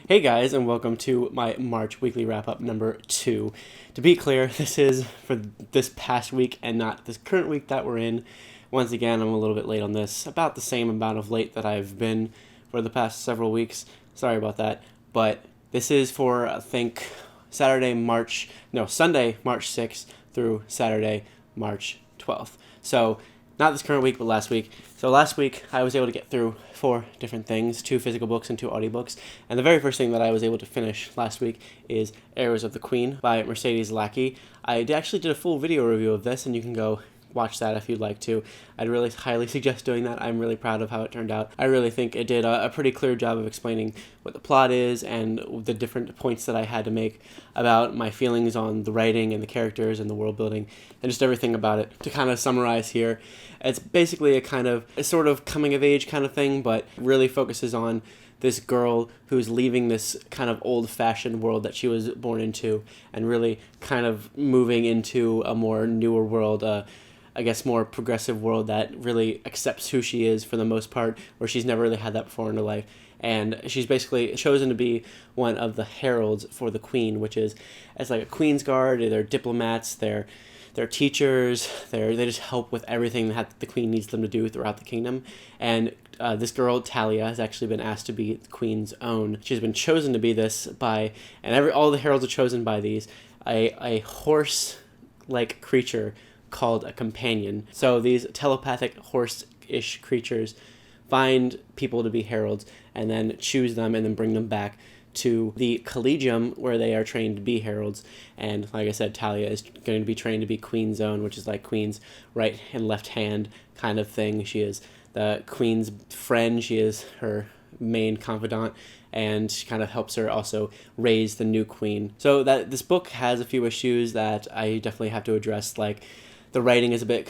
Hey guys, and welcome to my March weekly wrap-up number 2. To be clear, this is for this past week and not this current week that we're in. Once again, I'm a little bit late on this, about the same amount of late that I've been for the past several weeks. Sorry about that, but this is for, I think, Sunday, March 6th through Saturday, March 12th. So, not this current week, but last week. So last week, I was able to get through 4 different things, 2 physical books and 2 audiobooks. And the very first thing that I was able to finish last week is Arrows of the Queen by Mercedes Lackey. I actually did a full video review of this, and you can go watch that if you'd like to. I'd really highly suggest doing that. I'm really proud of how it turned out. I really think it did a pretty clear job of explaining what the plot is and the different points that I had to make about my feelings on the writing and the characters and the world building and just everything about it. To kind of summarize here, it's basically a sort of coming of age kind of thing, but really focuses on this girl who's leaving this kind of old-fashioned world that she was born into and really kind of moving into a more newer world, I guess more progressive world that really accepts who she is for the most part, where she's never really had that before in her life. And she's basically chosen to be one of the heralds for the queen, which is, it's like a queen's guard. They're diplomats, they're teachers, they just help with everything that the queen needs them to do throughout the kingdom. And this girl, Talia, has actually been asked to be the queen's own. She's been chosen to be this by, and all the heralds are chosen by these, a horse-like creature called a companion. So these telepathic horse-ish creatures find people to be heralds and then choose them and then bring them back to the collegium where they are trained to be heralds. And like I said, Talia is going to be trained to be Queen's Own, which is like Queen's right and left hand kind of thing. She is the Queen's friend. She is her main confidant, and she kind of helps her also raise the new queen. So that this book has a few issues that I definitely have to address, like the writing is a bit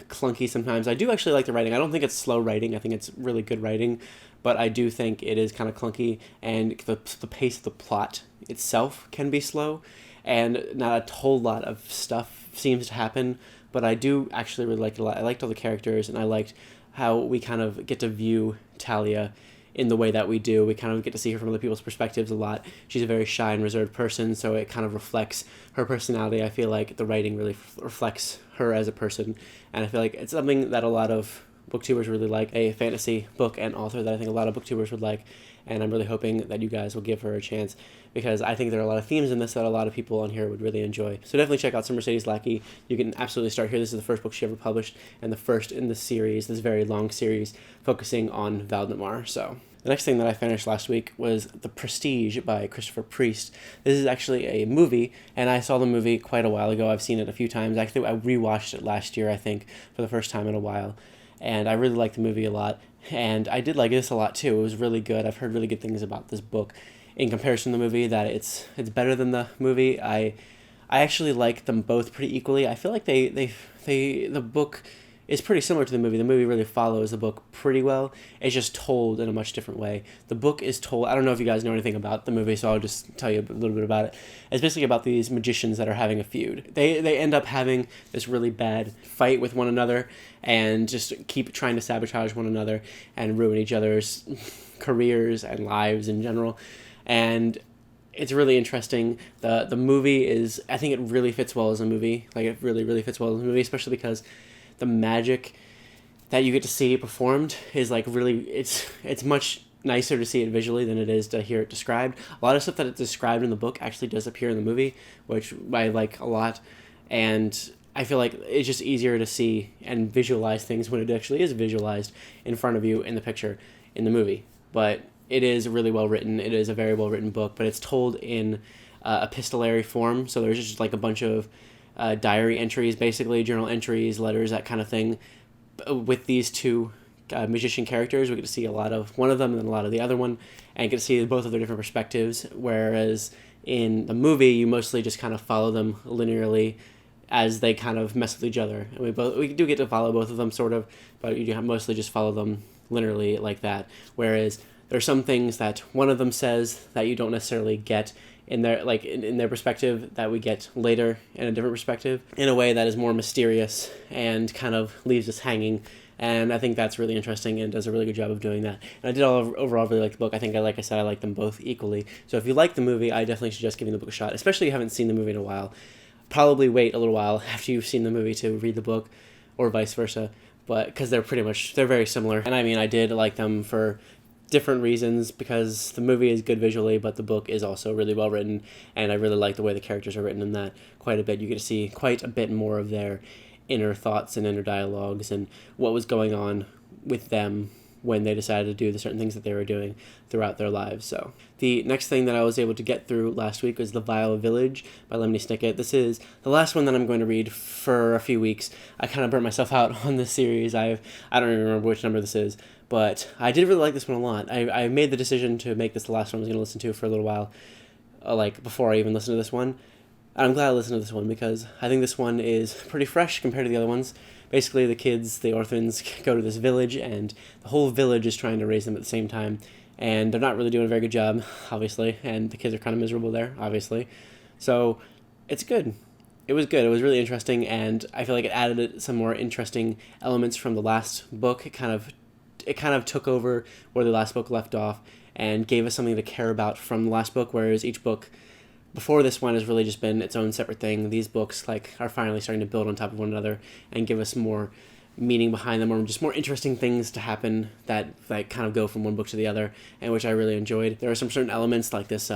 clunky sometimes. I do actually like the writing. I don't think it's slow writing. I think it's really good writing, but I do think it is kind of clunky, and the pace of the plot itself can be slow, and not a whole lot of stuff seems to happen, but I do actually really like it a lot. I liked all the characters, and I liked how we kind of get to view Talia in the way that we do. We kind of get to see her from other people's perspectives a lot. She's a very shy and reserved person, so it kind of reflects her personality. I feel like the writing really reflects her as a person, and I feel like it's something that a lot of booktubers really like, a fantasy book and author that I think a lot of booktubers would like, and I'm really hoping that you guys will give her a chance, because I think there are a lot of themes in this that a lot of people on here would really enjoy. So definitely check out some Mercedes Lackey. You can absolutely start here. This is the first book she ever published, and the first in the series, this very long series, focusing on Valdemar. So the next thing that I finished last week was The Prestige by Christopher Priest. This is actually a movie, and I saw the movie quite a while ago. I've seen it a few times. Actually, I rewatched it last year, I think, for the first time in a while. And I really liked the movie a lot, and I did like this a lot too. It was really good. I've heard really good things about this book in comparison to the movie, that it's better than the movie. I actually like them both pretty equally. I feel like the book is pretty similar to the movie. The movie really follows the book pretty well. It's just told in a much different way. The book is told, I don't know if you guys know anything about the movie, so I'll just tell you a little bit about it. It's basically about these magicians that are having a feud. They end up having this really bad fight with one another and just keep trying to sabotage one another and ruin each other's careers and lives in general. And it's really interesting. The movie is, I think it really fits well as a movie. Like, it really, really fits well as a movie, especially because the magic that you get to see performed is like really, it's much nicer to see it visually than it is to hear it described. A lot of stuff that is described in the book actually does appear in the movie, which I like a lot. And I feel like it's just easier to see and visualize things when it actually is visualized in front of you in the picture in the movie. But it is really well written. It is a very well written book, but it's told in epistolary form. So there's just like a bunch of diary entries, basically journal entries, letters, that kind of thing. With these two magician characters, we get to see a lot of one of them and a lot of the other one, and get to see both of their different perspectives. Whereas in the movie, you mostly just kind of follow them linearly as they kind of mess with each other. And we do get to follow both of them sort of, but you mostly just follow them linearly like that. Whereas there's some things that one of them says that you don't necessarily get in their in their perspective, that we get later in a different perspective, in a way that is more mysterious and kind of leaves us hanging And I think that's really interesting and does a really good job of doing that. And I did overall really like the book. I think, like I said, I like them both equally. So if you like the movie, I definitely suggest giving the book a shot, especially if you haven't seen the movie in a while. Probably wait a little while after you've seen the movie to read the book, or vice versa, but because they're very similar. And I mean, I did like them for different reasons, because the movie is good visually, but the book is also really well written, and I really like the way the characters are written in that quite a bit. You get to see quite a bit more of their inner thoughts and inner dialogues and what was going on with them when they decided to do the certain things that they were doing throughout their lives. So the next thing that I was able to get through last week was The Vile Village by Lemony Snicket. This is the last one that I'm going to read for a few weeks. I kind of burnt myself out on this series. I don't even remember which number this is, but I did really like this one a lot. I made the decision to make this the last one I was going to listen to for a little while, like before I even listened to this one. I'm glad I listened to this one because I think this one is pretty fresh compared to the other ones. Basically, the kids, the orphans, go to this village, and the whole village is trying to raise them at the same time. And they're not really doing a very good job, obviously, and the kids are kind of miserable there, obviously. So it's good. It was good. It was really interesting, and I feel like it added some more interesting elements from the last book. It kind of took over where the last book left off and gave us something to care about from the last book, whereas each book before this one has really just been its own separate thing. These books are finally starting to build on top of one another and give us more meaning behind them, or just more interesting things to happen that kind of go from one book to the other, and which I really enjoyed. There are some certain elements like this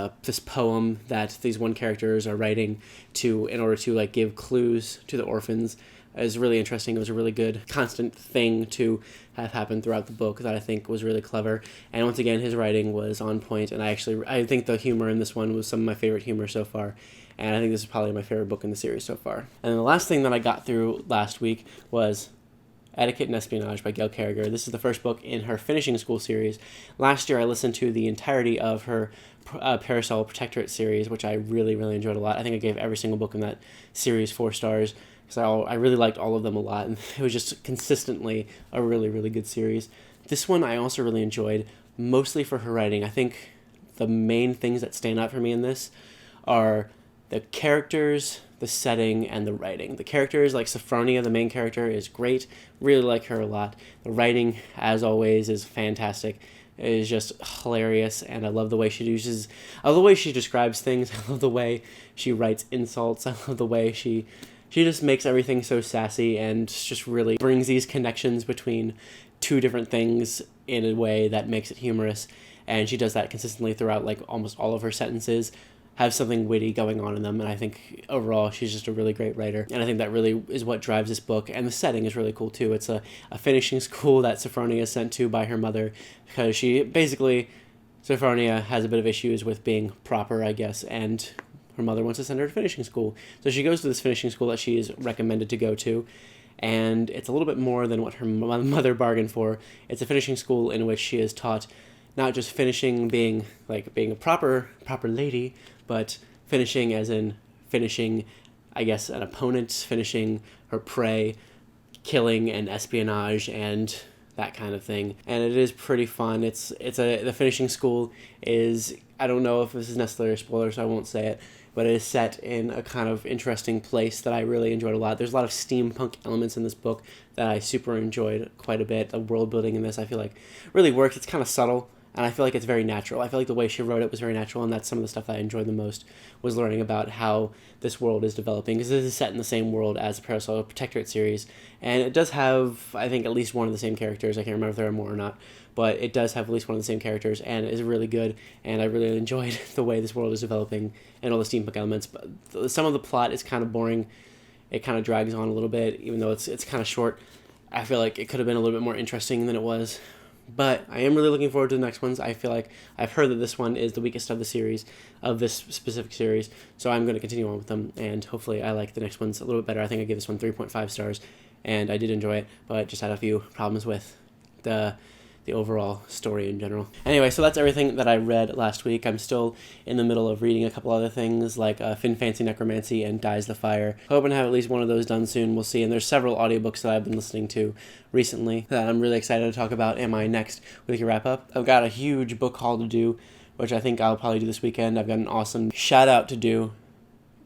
poem that these one characters are writing in order to give clues to the orphans. Is really interesting. It was a really good constant thing to have happen throughout the book that I think was really clever. And once again, his writing was on point, and I think the humor in this one was some of my favorite humor so far. And I think this is probably my favorite book in the series so far. And the last thing that I got through last week was Etiquette and Espionage by Gail Carriger. This is the first book in her Finishing School series. Last year I listened to the entirety of her Parasol Protectorate series, which I really, really enjoyed a lot. I think I gave every single book in that series 4 stars, because I really liked all of them a lot, and it was just consistently a really, really good series. This one I also really enjoyed, mostly for her writing. I think the main things that stand out for me in this are the characters, the setting, and the writing. The characters, like Sophronia, the main character, is great. Really like her a lot. The writing, as always, is fantastic. It is just hilarious, and I love the way she describes things. I love the way she writes insults. I love the way she just makes everything so sassy and just really brings these connections between two different things in a way that makes it humorous. And she does that consistently throughout almost all of her sentences, have something witty going on in them. And I think overall she's just a really great writer. And I think that really is what drives this book. And the setting is really cool too. It's a finishing school that Sophronia is sent to by her mother, because Sophronia has a bit of issues with being proper, I guess, and her mother wants to send her to finishing school. So she goes to this finishing school that she is recommended to go to, and it's a little bit more than what her mother bargained for. It's a finishing school in which she is taught not just finishing being a proper lady, but finishing as in finishing, I guess, an opponent, finishing her prey, killing and espionage and that kind of thing. And it is pretty fun. The finishing school is, I don't know if this is necessarily a spoiler, so I won't say it, but it is set in a kind of interesting place that I really enjoyed a lot. There's a lot of steampunk elements in this book that I super enjoyed quite a bit. The world building in this, I feel like, really works. It's kind of subtle, and I feel like it's very natural. I feel like the way she wrote it was very natural, and that's some of the stuff that I enjoyed the most, was learning about how this world is developing, because this is set in the same world as the Parasol Protectorate series, and it does have, I think, at least one of the same characters. I can't remember if there are more or not, but it does have at least one of the same characters, and it is really good, and I really enjoyed the way this world is developing and all the steampunk elements. But some of the plot is kind of boring. It kind of drags on a little bit, even though it's kind of short. I feel like it could have been a little bit more interesting than it was. But I am really looking forward to the next ones. I feel like I've heard that this one is the weakest of the series, of this specific series, so I'm going to continue on with them, and hopefully I like the next ones a little bit better. I think I gave this one 3.5 stars, and I did enjoy it, but just had a few problems with the overall story in general. Anyway, so that's everything that I read last week. I'm still in the middle of reading a couple other things, like Fin Fancy Necromancy and Dies the Fire. Hoping to have at least one of those done soon. We'll see. And there's several audiobooks that I've been listening to recently that I'm really excited to talk about in my next weekly wrap-up. I've got a huge book haul to do, which I think I'll probably do this weekend. I've got an awesome shout-out to do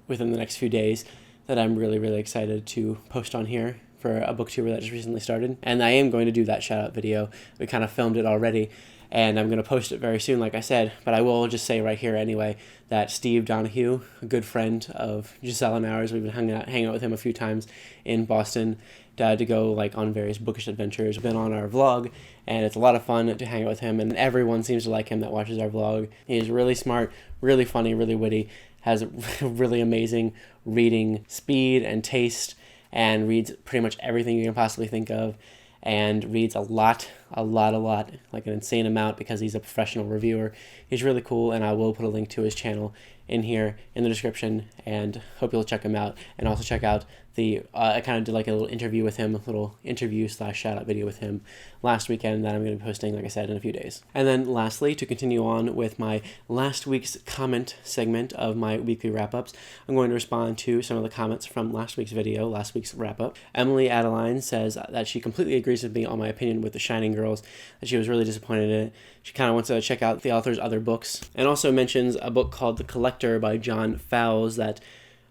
within the next few days that I'm really, really excited to post on here. for a booktuber that just recently started. And I am going to do that shout out video. We kind of filmed it already, and I'm going to post it very soon, like I said. But I will just say right here anyway that Steve Donahue, a good friend of Giselle and ours, we've been hanging out with him a few times in Boston to go like on various bookish adventures. We've been on our vlog, and it's a lot of fun to hang out with him, and everyone seems to like him that watches our vlog. He's really smart, really funny, really witty, has really amazing reading speed and taste, and reads pretty much everything you can possibly think of, and reads a lot, like an insane amount, because he's a professional reviewer. He's really cool, and I will put a link to his channel in here in the description, and hope you'll check him out. And also check out the I kind of did like a little interview with him, a little interview / shout out video with him last weekend that I'm going to be posting, like I said, in a few days. And then lastly, to continue on with my last week's comment segment of my weekly wrap-ups, I'm going to respond to some of the comments from last week's video, last week's wrap-up. Emily Adeline says that she completely agrees with me on my opinion with The Shining Girls, that she was really disappointed in it. She kind of wants to check out the author's other books, and also mentions a book called The Collector by John Fowles that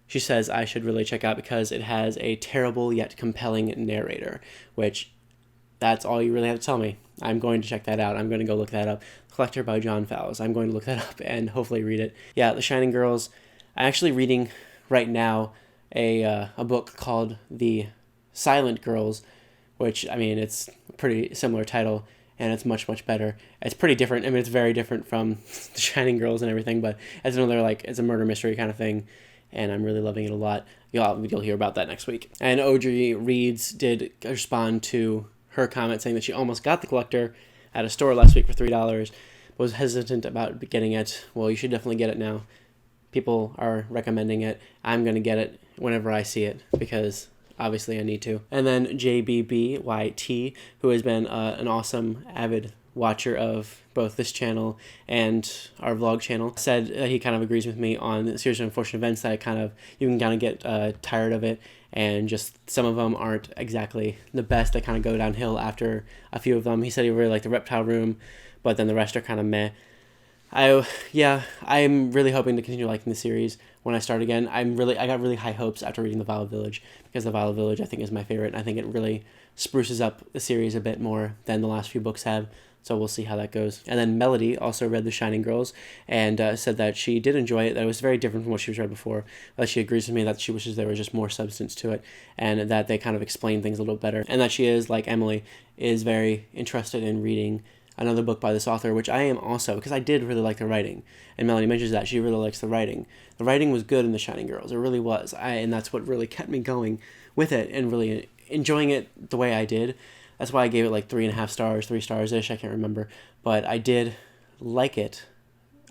she says I should really check out because it has a terrible yet compelling narrator, which that's all you really have to tell me. I'm going to check that out. I'm going to go look that up. The Collector by John Fowles. I'm going to look that up and hopefully read it. Yeah, The Shining Girls. I'm actually reading right now a book called The Silent Girls, which, I mean, it's a pretty similar title, and it's much, much better. It's pretty different. I mean, it's very different from The Shining Girls and everything, but it's another, like, it's a murder mystery kind of thing, and I'm really loving it a lot. You'll hear about that next week. And Audrey Reeds did respond to her comment saying that she almost got The Collector at a store last week for $3, but was hesitant about getting it. Well, you should definitely get it now. People are recommending it. I'm going to get it whenever I see it, because obviously I need to. And then JBBYT, who has been an awesome avid watcher of both this channel and our vlog channel, said he kind of agrees with me on the series of unfortunate events, that you can kind of get tired of it, and just some of them aren't exactly the best. They kind of go downhill after a few of them. He said he really liked The Reptile Room, but then the rest are kind of meh. I'm really hoping to continue liking the series when I start again. I got really high hopes after reading The Violet Village, because The Violet Village I think is my favorite, and I think it really spruces up the series a bit more than the last few books have. So we'll see how that goes. And then Melody also read The Shining Girls and said that she did enjoy it, that it was very different from what she was read before, that she agrees with me that she wishes there was just more substance to it, and that they kind of explain things a little better, and that she is, like Emily, is very interested in reading another book by this author, which I am also, because I did really like the writing. And Melanie mentions that she really likes the writing. The writing was good in The Shining Girls. It really was. And that's what really kept me going with it and really enjoying it the way I did. That's why I gave it like 3.5 stars, 3 stars-ish, I can't remember. But I did like it.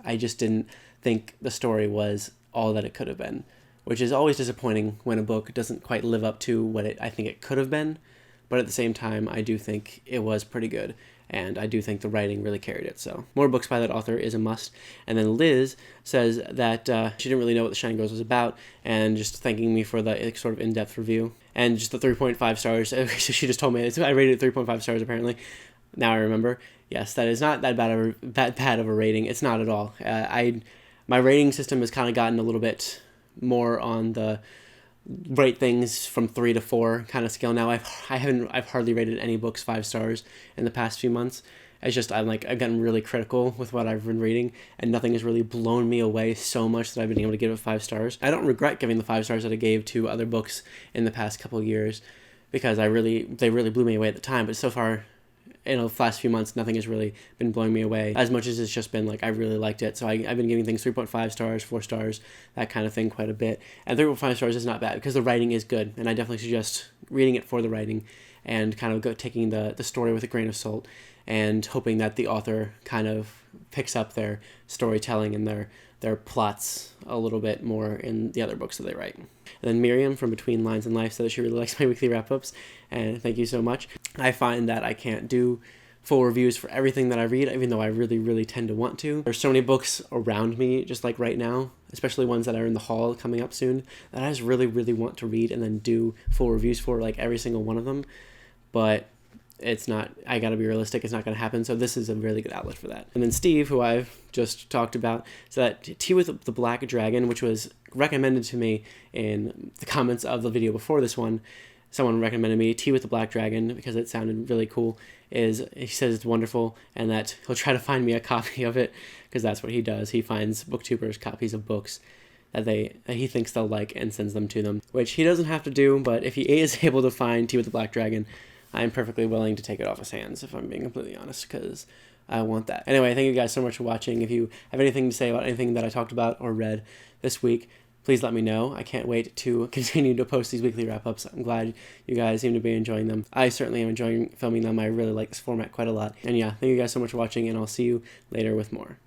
I just didn't think the story was all that it could have been, which is always disappointing when a book doesn't quite live up to what I think it could have been. But at the same time, I do think it was pretty good, and I do think the writing really carried it. So more books by that author is a must. And then Liz says that she didn't really know what The Shining Girls was about, and just thanking me for the sort of in-depth review. And just the 3.5 stars. So she just told me, I rated it 3.5 stars apparently. Now I remember. Yes, that is not that bad of a rating. It's not at all. My rating system has kind of gotten a little bit more on the rate things from 3 to 4 kind of scale now. I've hardly rated any books 5 stars in the past few months. It's just I've gotten really critical with what I've been reading, and nothing has really blown me away so much that I've been able to give it 5 stars. I don't regret giving the 5 stars that I gave to other books in the past couple of years, because they really blew me away at the time. But so far, in the last few months, nothing has really been blowing me away as much as it's just been like I really liked it. So I've been giving things 3.5 stars, 4 stars, that kind of thing quite a bit. And 3.5 stars is not bad because the writing is good, and I definitely suggest reading it for the writing and kind of taking the story with a grain of salt and hoping that the author kind of picks up their storytelling and their plots a little bit more in the other books that they write. And then Miriam from Between Lines in Life said that she really likes my weekly wrap-ups, and thank you so much. I find that I can't do full reviews for everything that I read, even though I really, really tend to want to. There's so many books around me, just like right now, especially ones that are in the haul coming up soon, that I just really, really want to read and then do full reviews for, like every single one of them. But it's not, I gotta be realistic, it's not gonna happen, so this is a really good outlet for that. And then Steve, who I've just talked about, so that Tea with the Black Dragon, which was recommended to me in the comments of the video before this one, someone recommended me Tea with the Black Dragon because it sounded really cool. He says it's wonderful and that he'll try to find me a copy of it because that's what he does. He finds booktubers copies of books that he thinks they'll like and sends them to them, which he doesn't have to do, but if he is able to find Tea with the Black Dragon, I'm perfectly willing to take it off his hands, if I'm being completely honest, because I want that. Anyway, thank you guys so much for watching. If you have anything to say about anything that I talked about or read this week, please let me know. I can't wait to continue to post these weekly wrap-ups. I'm glad you guys seem to be enjoying them. I certainly am enjoying filming them. I really like this format quite a lot. And yeah, thank you guys so much for watching, and I'll see you later with more.